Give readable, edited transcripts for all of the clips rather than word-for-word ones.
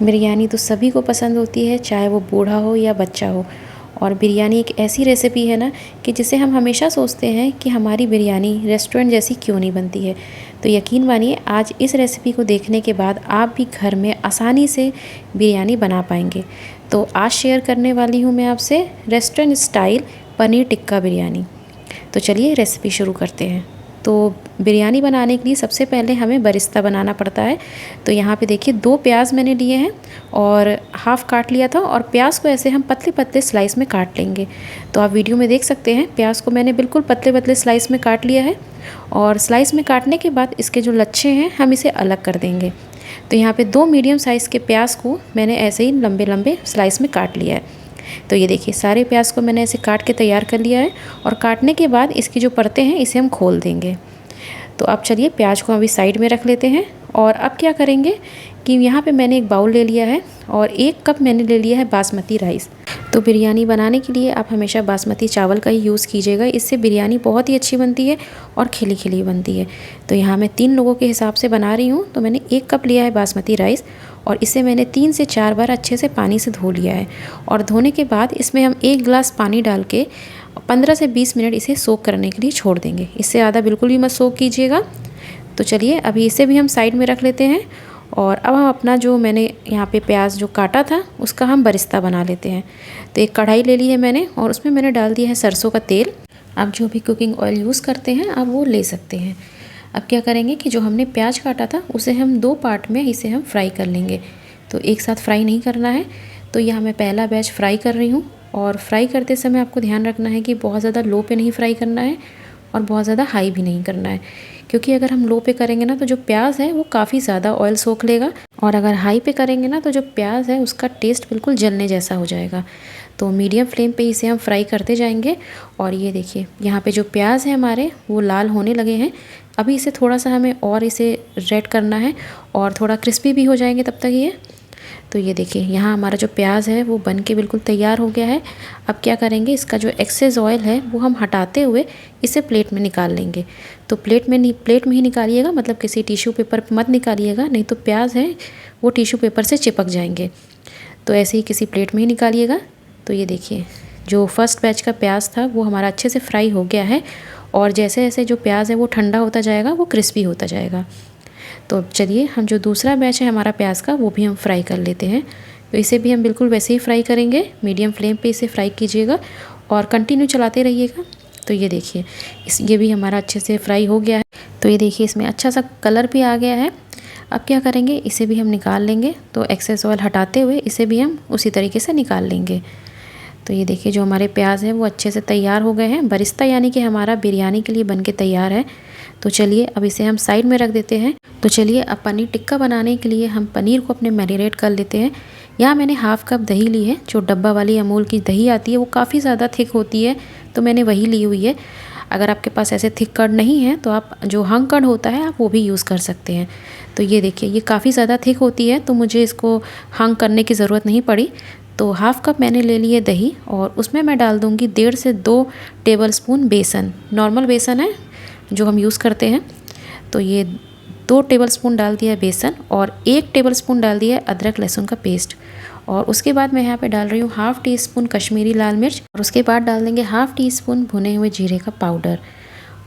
बिरयानी तो सभी को पसंद होती है, चाहे वो बूढ़ा हो या बच्चा हो। और बिरयानी एक ऐसी रेसिपी है ना कि जिसे हम हमेशा सोचते हैं कि हमारी बिरयानी रेस्टोरेंट जैसी क्यों नहीं बनती है। तो यकीन मानिए आज इस रेसिपी को देखने के बाद आप भी घर में आसानी से बिरयानी बना पाएंगे। तो आज शेयर करने वाली हूँ मैं आपसे रेस्टोरेंट स्टाइल पनीर टिक्का बिरयानी। तो चलिए रेसिपी शुरू करते हैं। तो बिरयानी बनाने के लिए सबसे पहले हमें बरिस्ता बनाना पड़ता है। तो यहाँ पे देखिए 2 प्याज मैंने लिए हैं और हाफ़ काट लिया था, और प्याज को ऐसे हम पतले पतले स्लाइस में काट लेंगे। तो आप वीडियो में देख सकते हैं प्याज को मैंने बिल्कुल पतले पतले स्लाइस में काट लिया है। और स्लाइस में काटने के बाद इसके जो लच्छे हैं हम इसे अलग कर देंगे। तो यहाँ पे 2 मीडियम साइज़ के प्याज को मैंने ऐसे ही लंबे लंबे स्लाइस में काट लिया है। तो ये देखिए सारे प्याज को मैंने ऐसे काट के तैयार कर लिया है। और काटने के बाद इसकी जो परतें हैं इसे हम खोल देंगे। तो अब चलिए प्याज को अभी साइड में रख लेते हैं। और अब क्या करेंगे कि यहाँ पे मैंने एक बाउल ले लिया है और 1 कप मैंने ले लिया है बासमती राइस। तो बिरयानी बनाने के लिए आप हमेशा बासमती चावल का ही यूज़ कीजिएगा, इससे बिरयानी बहुत ही अच्छी बनती है और खिली खिली बनती है। तो यहाँ मैं 3 लोगों के हिसाब से बना रही हूँ, तो मैंने 1 कप लिया है बासमती राइस और इसे मैंने 3 से 4 बार अच्छे से पानी से धो लिया है। और धोने के बाद इसमें हम 1 गिलास पानी डाल के 15 से 20 मिनट इसे सोक करने के लिए छोड़ देंगे। इससे ज़्यादा बिल्कुल भी मत सोक कीजिएगा। तो चलिए अभी इसे भी हम साइड में रख लेते हैं। और अब हम अपना जो मैंने यहाँ पे प्याज जो काटा था उसका हम बरिस्ता बना लेते हैं। तो एक कढ़ाई ले ली है मैंने और उसमें मैंने डाल दिया है सरसों का तेल। आप जो भी कुकिंग ऑयल यूज़ करते हैं आप वो ले सकते हैं। अब क्या करेंगे कि जो हमने प्याज काटा था उसे हम 2 पार्ट में इसे हम फ्राई कर लेंगे। तो एक साथ फ्राई नहीं करना है। तो यहाँ मैं पहला बैच फ्राई कर रही हूँ। और फ्राई करते समय आपको ध्यान रखना है कि बहुत ज़्यादा लो पे नहीं फ्राई करना है और बहुत ज़्यादा हाई भी नहीं करना है, क्योंकि अगर हम लो पे करेंगे ना तो जो प्याज है वो काफ़ी ज़्यादा ऑयल सोख लेगा। और अगर हाई पे करेंगे ना तो जो प्याज है उसका टेस्ट बिल्कुल जलने जैसा हो जाएगा। तो मीडियम फ्लेम पे इसे हम फ्राई करते जाएंगे। और ये देखिए यहाँ पे जो प्याज है हमारे वो लाल होने लगे हैं। अभी इसे थोड़ा सा हमें और इसे रेड करना है और थोड़ा क्रिस्पी भी हो जाएंगे तब तक ये। तो ये देखिए यहाँ हमारा जो प्याज है वो बन के बिल्कुल तैयार हो गया है। अब क्या करेंगे, इसका जो एक्सेस ऑयल है वो हम हटाते हुए इसे प्लेट में निकाल लेंगे। तो प्लेट में ही निकालिएगा, मतलब किसी टिश्यू पेपर पर मत निकालिएगा, नहीं तो प्याज है वो टिश्यू पेपर से चिपक जाएंगे। तो ऐसे ही किसी प्लेट में ही निकालिएगा। तो ये देखिए जो फर्स्ट बैच का प्याज था वो हमारा अच्छे से फ्राई हो गया है। और जैसे जैसे जो प्याज है वो ठंडा होता जाएगा वो क्रिस्पी होता जाएगा। तो अब चलिए हम जो दूसरा बैच है हमारा प्याज का वो भी हम फ्राई कर लेते हैं। तो इसे भी हम बिल्कुल वैसे ही फ्राई करेंगे, मीडियम फ्लेम पे इसे फ्राई कीजिएगा और कंटिन्यू चलाते रहिएगा। तो ये देखिए ये भी हमारा अच्छे से फ्राई हो गया है। तो ये देखिए इसमें अच्छा सा कलर भी आ गया है। अब क्या करेंगे, इसे भी हम निकाल लेंगे। तो एक्सेस ऑयल हटाते हुए इसे भी हम उसी तरीके से निकाल लेंगे। तो ये देखिए जो हमारे प्याज हैं वो अच्छे से तैयार हो गए हैं। बरिस्ता यानी कि हमारा बिरयानी के लिए बन के तैयार है। तो चलिए अब इसे हम साइड में रख देते हैं। तो चलिए अब पनीर टिक्का बनाने के लिए हम पनीर को अपने मैरिनेट कर लेते हैं। यहाँ मैंने हाफ़ कप दही ली है, जो डब्बा वाली अमूल की दही आती है वो काफ़ी ज़्यादा थिक होती है, तो मैंने वही ली हुई है। अगर आपके पास ऐसे थिक कर्ड नहीं है तो आप जो हंग कर्ड होता है आप वो भी यूज़ कर सकते हैं। तो ये देखिए ये काफ़ी ज़्यादा थिक होती है, तो मुझे इसको हंग करने की ज़रूरत नहीं पड़ी। तो हाफ़ कप मैंने ले ली है दही और उसमें मैं डाल दूँगी 1.5 से 2 टेबलस्पून बेसन। नॉर्मल बेसन है जो हम यूज़ करते हैं। तो ये 2 टेबलस्पून डाल दिया है बेसन और 1 टेबलस्पून डाल दिया है अदरक लहसुन का पेस्ट। और उसके बाद मैं यहाँ पे डाल रही हूँ हाफ़ टी स्पून कश्मीरी लाल मिर्च। और उसके बाद डाल देंगे हाफ़ टी स्पून भुने हुए जीरे का पाउडर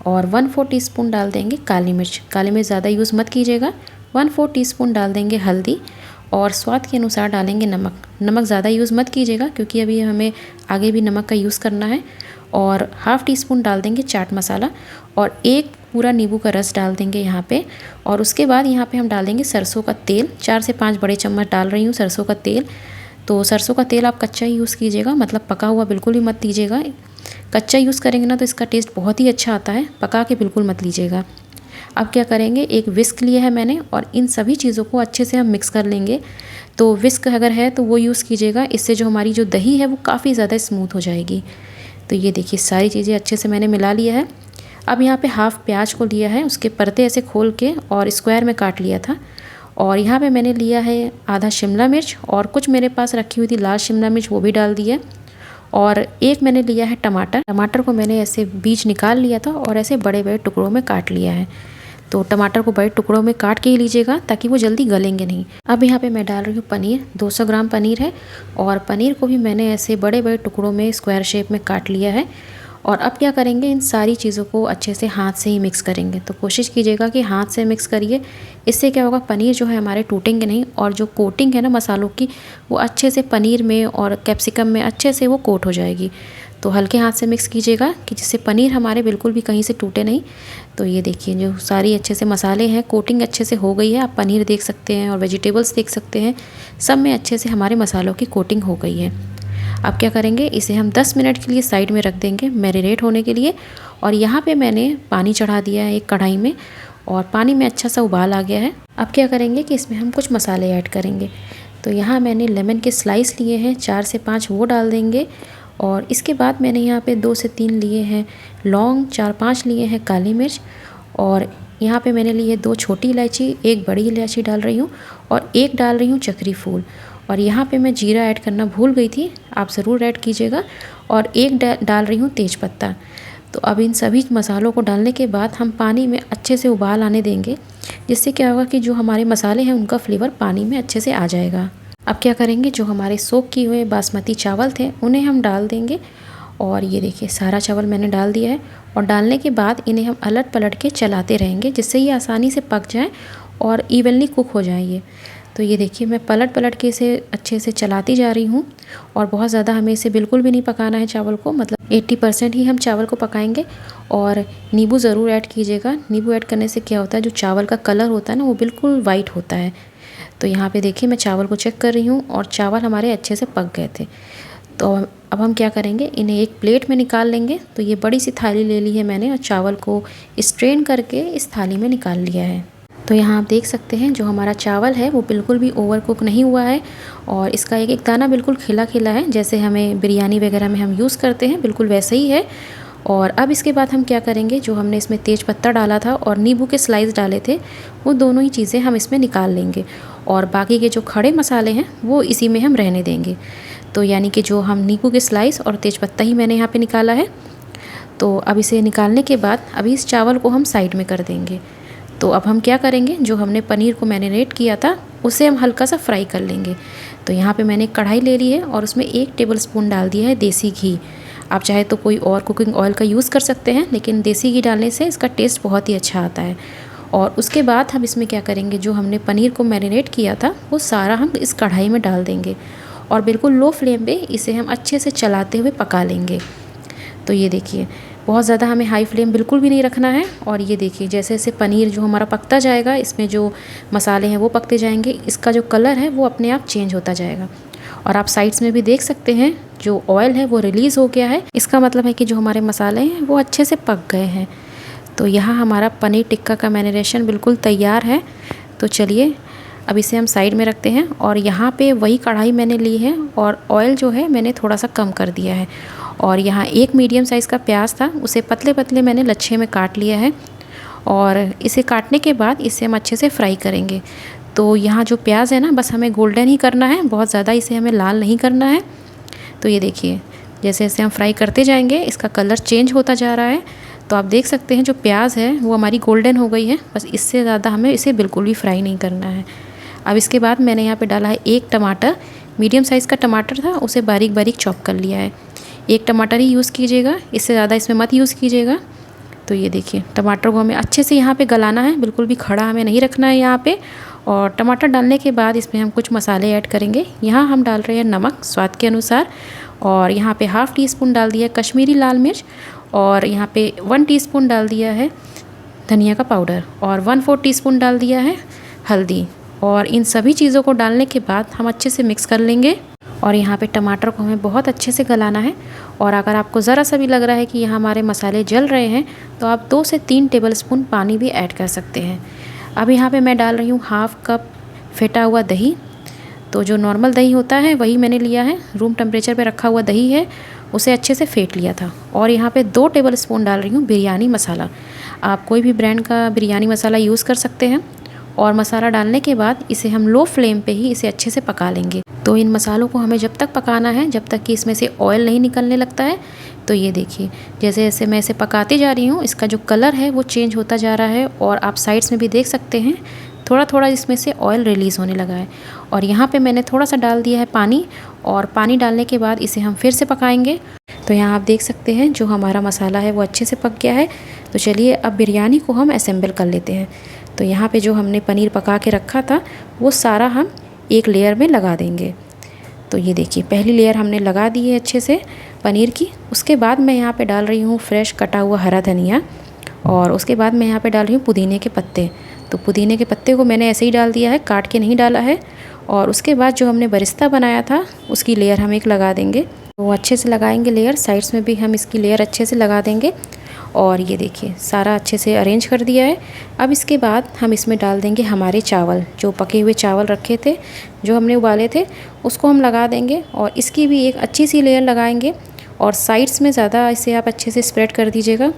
और 1/4 टीस्पून डाल देंगे काली मिर्च। काली मिर्च ज़्यादा यूज़ मत कीजिएगा। 1/4 टीस्पून डाल देंगे हल्दी और स्वाद के अनुसार डालेंगे नमक। नमक ज़्यादा यूज़ मत कीजिएगा क्योंकि अभी हमें आगे भी नमक का यूज़ करना है। और हाफ़ टी स्पून डाल देंगे चाट मसाला और 1 पूरा नींबू का रस डाल देंगे यहाँ पे। और उसके बाद यहाँ पे हम डाल देंगे सरसों का तेल। 4 से 5 बड़े चम्मच डाल रही हूँ सरसों का तेल। तो सरसों का तेल आप कच्चा ही यूज़ कीजिएगा, मतलब पका हुआ बिल्कुल भी मत लीजिएगा। कच्चा यूज़ करेंगे ना तो इसका टेस्ट बहुत ही अच्छा आता है, पका के बिल्कुल मत लीजिएगा। अब क्या करेंगे, एक विस्क लिया है मैंने और इन सभी चीज़ों को अच्छे से हम मिक्स कर लेंगे। तो विस्क अगर है तो वो यूज़ कीजिएगा, इससे जो हमारी जो दही है वो काफ़ी ज़्यादा स्मूथ हो जाएगी। तो ये देखिए सारी चीज़ें अच्छे से मैंने मिला लिया है। अब यहाँ पे हाफ़ प्याज को लिया है, उसके परते ऐसे खोल के और स्क्वायर में काट लिया था। और यहाँ पे मैंने लिया है आधा शिमला मिर्च और कुछ मेरे पास रखी हुई थी लाल शिमला मिर्च, वो भी डाल दिया। और एक मैंने लिया है टमाटर। टमाटर को मैंने ऐसे बीज निकाल लिया था और ऐसे बड़े बड़े टुकड़ों में काट लिया है। तो टमाटर को बड़े टुकड़ों में काट के ही लीजिएगा ताकि वो जल्दी गलेंगे नहीं। अब यहाँ पे मैं डाल रही हूँ पनीर। 200 ग्राम पनीर है और पनीर को भी मैंने ऐसे बड़े बड़े टुकड़ों में स्क्वायर शेप में काट लिया है। और अब क्या करेंगे, इन सारी चीज़ों को अच्छे से हाथ से ही मिक्स करेंगे। तो कोशिश कीजिएगा कि हाथ से मिक्स करिए। इससे क्या होगा, पनीर जो है हमारे टूटेंगे नहीं और जो कोटिंग है ना मसालों की, वो अच्छे से पनीर में और कैप्सिकम में अच्छे से वो कोट हो जाएगी। तो हल्के हाथ से मिक्स कीजिएगा कि जिससे पनीर हमारे बिल्कुल भी कहीं से टूटे नहीं। तो ये देखिए जो सारी अच्छे से मसाले हैं, कोटिंग अच्छे से हो गई है। आप पनीर देख सकते हैं और वेजिटेबल्स देख सकते हैं, सब में अच्छे से हमारे मसालों की कोटिंग हो गई है। अब क्या करेंगे, इसे हम 10 मिनट के लिए साइड में रख देंगे मैरिनेट होने के लिए। और यहाँ पे मैंने पानी चढ़ा दिया है एक कढ़ाई में और पानी में अच्छा सा उबाल आ गया है। अब क्या करेंगे कि इसमें हम कुछ मसाले ऐड करेंगे। तो यहाँ मैंने लेमन के स्लाइस लिए हैं 4 से 5, वो डाल देंगे। और इसके बाद मैंने यहाँ पे 2 से 3 लिए हैं लौंग, 4-5 लिए हैं काली मिर्च और यहाँ पे मैंने लिए 2 छोटी इलायची, 1 बड़ी इलायची डाल रही हूँ और 1 डाल रही हूँ चक्री फूल। और यहाँ पे मैं जीरा ऐड करना भूल गई थी, आप ज़रूर ऐड कीजिएगा। और 1 डाल रही हूँ तेज़पत्ता। तो अब इन सभी मसालों को डालने के बाद हम पानी में अच्छे से उबाल आने देंगे, जिससे क्या होगा कि जो हमारे मसाले हैं उनका फ्लेवर पानी में अच्छे से आ जाएगा। अब क्या करेंगे, जो हमारे सोक किए हुए बासमती चावल थे उन्हें हम डाल देंगे। और ये देखिए सारा चावल मैंने डाल दिया है और डालने के बाद इन्हें हम अलट पलट के चलाते रहेंगे, जिससे ये आसानी से पक जाए और इवनली कुक हो जाए ये। तो ये देखिए मैं पलट पलट के इसे अच्छे से चलाती जा रही हूँ। और बहुत ज़्यादा हमें इसे बिल्कुल भी नहीं पकाना है चावल को, मतलब 80% ही हम चावल को पकाएंगे। और नींबू ज़रूर ऐड कीजिएगा। नींबू ऐड करने से क्या होता है, जो चावल का कलर होता है ना वो बिल्कुल वाइट होता है। तो यहाँ पे देखिए मैं चावल को चेक कर रही हूँ और चावल हमारे अच्छे से पक गए थे। तो अब हम क्या करेंगे, इन्हें एक प्लेट में निकाल लेंगे। तो ये बड़ी सी थाली ले ली है मैंने और चावल को स्ट्रेन करके इस थाली में निकाल लिया है। तो यहाँ आप देख सकते हैं जो हमारा चावल है वो बिल्कुल भी ओवर कुक नहीं हुआ है और इसका एक एक दाना बिल्कुल खिला खिला है, जैसे हमें बिरयानी वगैरह में हम यूज़ करते हैं, बिल्कुल वैसे ही है। और अब इसके बाद हम क्या करेंगे, जो हमने इसमें तेज पत्ता डाला था और नींबू के स्लाइस डाले थे, वो दोनों ही चीज़ें हम इसमें निकाल लेंगे। और बाकी के जो खड़े मसाले हैं वो इसी में हम रहने देंगे। तो यानी कि जो हम नींबू के स्लाइस और तेज पत्ता ही मैंने यहाँ पे निकाला है। तो अब इसे निकालने के बाद अभी इस चावल को हम साइड में कर देंगे। तो अब हम क्या करेंगे, जो हमने पनीर को मैरिनेट किया था उसे हम हल्का सा फ्राई कर लेंगे। तो यहाँ पे मैंने एक कढ़ाई ले ली है और उसमें 1 टेबलस्पून डाल दिया है देसी घी। आप चाहे तो कोई और कुकिंग ऑयल का यूज़ कर सकते हैं, लेकिन देसी घी डालने से इसका टेस्ट बहुत ही अच्छा आता है। और उसके बाद हम इसमें क्या करेंगे, जो हमने पनीर को मैरिनेट किया था वो सारा हम इस कढ़ाई में डाल देंगे और बिल्कुल लो फ्लेम पे इसे हम अच्छे से चलाते हुए पका लेंगे। तो ये देखिए बहुत ज़्यादा हमें हाई फ्लेम बिल्कुल भी नहीं रखना है। और ये देखिए जैसे जैसे पनीर जो हमारा पकता जाएगा, इसमें जो मसाले हैं वो पकते जाएंगे, इसका जो कलर है वो अपने आप चेंज होता जाएगा। और आप साइड्स में भी देख सकते हैं जो ऑयल है वो रिलीज़ हो गया है, इसका मतलब है कि जो हमारे मसाले हैं वो अच्छे से पक गए हैं। तो यहाँ हमारा पनीर टिक्का का मैरिनेशन बिल्कुल तैयार है। तो चलिए अब इसे हम साइड में रखते हैं। और यहाँ पे वही कढ़ाई मैंने ली है और ऑयल जो है मैंने थोड़ा सा कम कर दिया है। और यहाँ एक मीडियम साइज़ का प्याज था, उसे पतले पतले मैंने लच्छे में काट लिया है। और इसे काटने के बाद इसे हम अच्छे से फ्राई करेंगे। तो यहाँ जो प्याज है ना, बस हमें गोल्डन ही करना है, बहुत ज़्यादा इसे हमें लाल नहीं करना है। तो ये देखिए जैसे जैसे हम फ्राई करते जाएंगे इसका कलर चेंज होता जा रहा है। तो आप देख सकते हैं जो प्याज है वो हमारी गोल्डन हो गई है, बस इससे ज़्यादा हमें इसे बिल्कुल भी फ्राई नहीं करना है। अब इसके बाद मैंने यहाँ पे डाला है 1 टमाटर, मीडियम साइज़ का टमाटर था, उसे बारीक बारीक चॉप कर लिया है। 1 टमाटर ही यूज़ कीजिएगा, इससे ज़्यादा इसमें मत यूज़ कीजिएगा। तो ये देखिए टमाटर को हमें अच्छे से यहाँ पे गलाना है, बिल्कुल भी खड़ा हमें नहीं रखना है यहाँ पे। और टमाटर डालने के बाद इसमें हम कुछ मसाले ऐड करेंगे। यहाँ हम डाल रहे हैं नमक स्वाद के अनुसार, और यहाँ पे ½ टीस्पून डाल दिया है कश्मीरी लाल मिर्च, और यहाँ पे 1 टीस्पून डाल दिया है धनिया का पाउडर, और 1/4 टीस्पून डाल दिया है हल्दी। और इन सभी चीज़ों को डालने के बाद हम अच्छे से मिक्स कर लेंगे। और यहाँ पे टमाटर को हमें बहुत अच्छे से गलाना है। और अगर आपको ज़रा सा भी लग रहा है कि यहाँ हमारे मसाले जल रहे हैं तो आप 2 से 3 टेबलस्पून पानी भी ऐड कर सकते हैं। अब यहाँ पे मैं डाल रही हूँ ½ कप फेटा हुआ दही। तो जो नॉर्मल दही होता है वही मैंने लिया है, रूम टेम्परेचर पे रखा हुआ दही है, उसे अच्छे से फेंट लिया था। और यहाँ पे 2 टेबलस्पून डाल रही हूँ बिरयानी मसाला। आप कोई भी ब्रांड का बिरयानी मसाला यूज़ कर सकते हैं। और मसाला डालने के बाद इसे हम लो फ्लेम पे ही इसे अच्छे से पका लेंगे। तो इन मसालों को हमें जब तक पकाना है जब तक कि इसमें से ऑयल नहीं निकलने लगता है। तो ये देखिए, जैसे जैसे मैं इसे पकाती जा रही हूँ इसका जो कलर है वो चेंज होता जा रहा है और आप साइड्स में भी देख सकते हैं थोड़ा थोड़ा इसमें से ऑयल रिलीज़ होने लगा है। और यहाँ पे मैंने थोड़ा सा डाल दिया है पानी, और पानी डालने के बाद इसे हम फिर से पकाएंगे। तो यहाँ आप देख सकते हैं जो हमारा मसाला है वो अच्छे से पक गया है। तो चलिए अब बिरयानी को हम असेंबल कर लेते हैं। तो यहाँ पे जो हमने पनीर पका के रखा था वो सारा हम एक लेयर में लगा देंगे। तो ये देखिए, पहली लेयर हमने लगा दी है अच्छे से पनीर की। उसके बाद मैं यहाँ पे डाल रही हूँ फ्रेश कटा हुआ हरा धनिया, और उसके बाद मैं यहाँ पे डाल रही हूँ पुदीने के पत्ते। तो पुदीने के पत्ते को मैंने ऐसे ही डाल दिया है, काट के नहीं डाला है। और उसके बाद जो हमने बरिस्ता बनाया था उसकी लेयर हम एक लगा देंगे। तो अच्छे से लगाएंगे लेयर, साइड्स में भी हम इसकी लेयर अच्छे से लगा देंगे। और ये देखिए सारा अच्छे से अरेंज कर दिया है। अब इसके बाद हम इसमें डाल देंगे हमारे चावल, जो पके हुए चावल रखे थे जो हमने उबाले थे उसको हम लगा देंगे, और इसकी भी एक अच्छी सी लेयर लगाएंगे। और साइड्स में ज़्यादा इसे आप अच्छे से स्प्रेड कर दीजिएगा।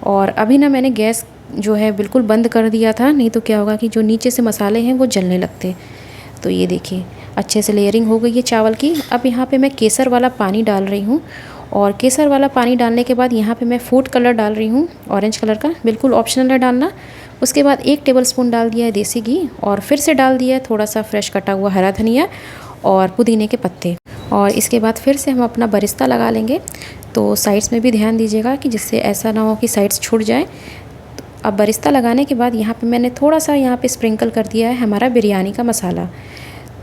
और अभी ना मैंने गैस जो है बिल्कुल बंद कर दिया था, नहीं तो क्या होगा कि जो नीचे से मसाले हैं वो जलने लगते। तो ये देखिए अच्छे से लेयरिंग हो गई है चावल की। अब यहाँ पे मैं केसर वाला पानी डाल रही हूँ, और केसर वाला पानी डालने के बाद यहाँ पे मैं फूड कलर डाल रही हूँ, ऑरेंज कलर का, बिल्कुल ऑप्शनल है डालना। उसके बाद 1 टेबलस्पून डाल दिया है देसी घी, और फिर से डाल दिया है थोड़ा सा फ्रेश कटा हुआ हरा धनिया और पुदीने के पत्ते। और इसके बाद फिर से हम अपना बरिस्ता लगा लेंगे। तो साइड्स में भी ध्यान दीजिएगा कि जिससे ऐसा ना हो कि साइड्स छूट जाए। अब बरिस्ता लगाने के बाद यहाँ पे मैंने थोड़ा सा यहाँ पे स्प्रिंकल कर दिया है हमारा बिरयानी का मसाला।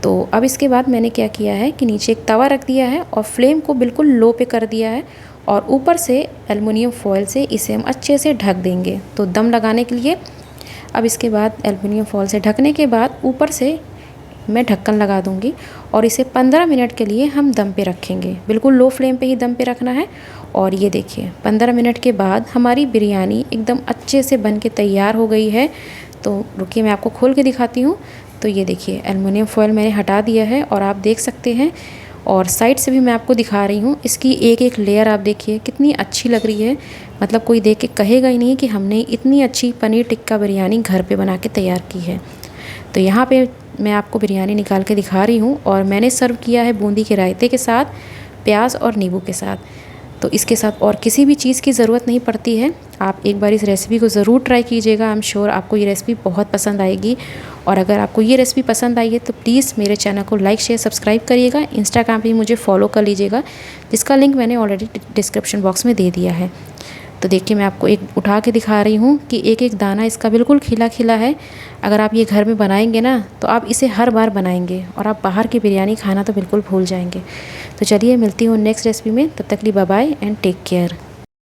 तो अब इसके बाद मैंने क्या किया है कि नीचे एक तवा रख दिया है और फ्लेम को बिल्कुल लो पे कर दिया है, और ऊपर से एल्युमिनियम फॉयल से इसे हम अच्छे से ढक देंगे तो दम लगाने के लिए। अब इसके बाद एल्युमिनियम फॉयल से ढकने के बाद ऊपर से मैं ढक्कन लगा दूंगी, और इसे 15 मिनट के लिए हम दम पे रखेंगे। बिल्कुल लो फ्लेम पे ही दम पे रखना है। और ये देखिए 15 मिनट के बाद हमारी बिरयानी एकदम अच्छे से बन के तैयार हो गई है। तो रुकिए मैं आपको खोल के दिखाती हूँ। तो ये देखिए एल्युमिनियम फॉयल मैंने हटा दिया है, और आप देख सकते हैं, और साइड से भी मैं आपको दिखा रही हूँ। इसकी एक एक लेयर आप देखिए कितनी अच्छी लग रही है। मतलब कोई देख के कहेगा ही नहीं कि हमने इतनी अच्छी पनीर टिक्का बिरयानी घर पे बना के तैयार की है। तो यहाँ पे मैं आपको बिरयानी निकाल के दिखा रही हूँ, और मैंने सर्व किया है बूंदी के रायते के साथ, प्याज और नींबू के साथ। तो इसके साथ और किसी भी चीज़ की ज़रूरत नहीं पड़ती है। आप एक बार इस रेसिपी को ज़रूर ट्राई कीजिएगा। आई एम श्योर आपको ये रेसिपी बहुत पसंद आएगी। और अगर आपको ये रेसिपी पसंद आई है तो प्लीज़ मेरे चैनल को लाइक शेयर सब्सक्राइब करिएगा। इंस्टाग्राम पे मुझे फॉलो कर लीजिएगा, जिसका लिंक मैंने ऑलरेडी डिस्क्रिप्शन बॉक्स में दे दिया है। तो देखिए मैं आपको एक उठा के दिखा रही हूँ कि एक एक दाना इसका बिल्कुल खिला खिला है। अगर आप ये घर में बनाएंगे ना तो आप इसे हर बार बनाएंगे, और आप बाहर की बिरयानी खाना तो बिल्कुल भूल जाएंगे। तो चलिए मिलती हूँ नेक्स्ट रेसिपी में, तब तक के लिए bye bye and take care.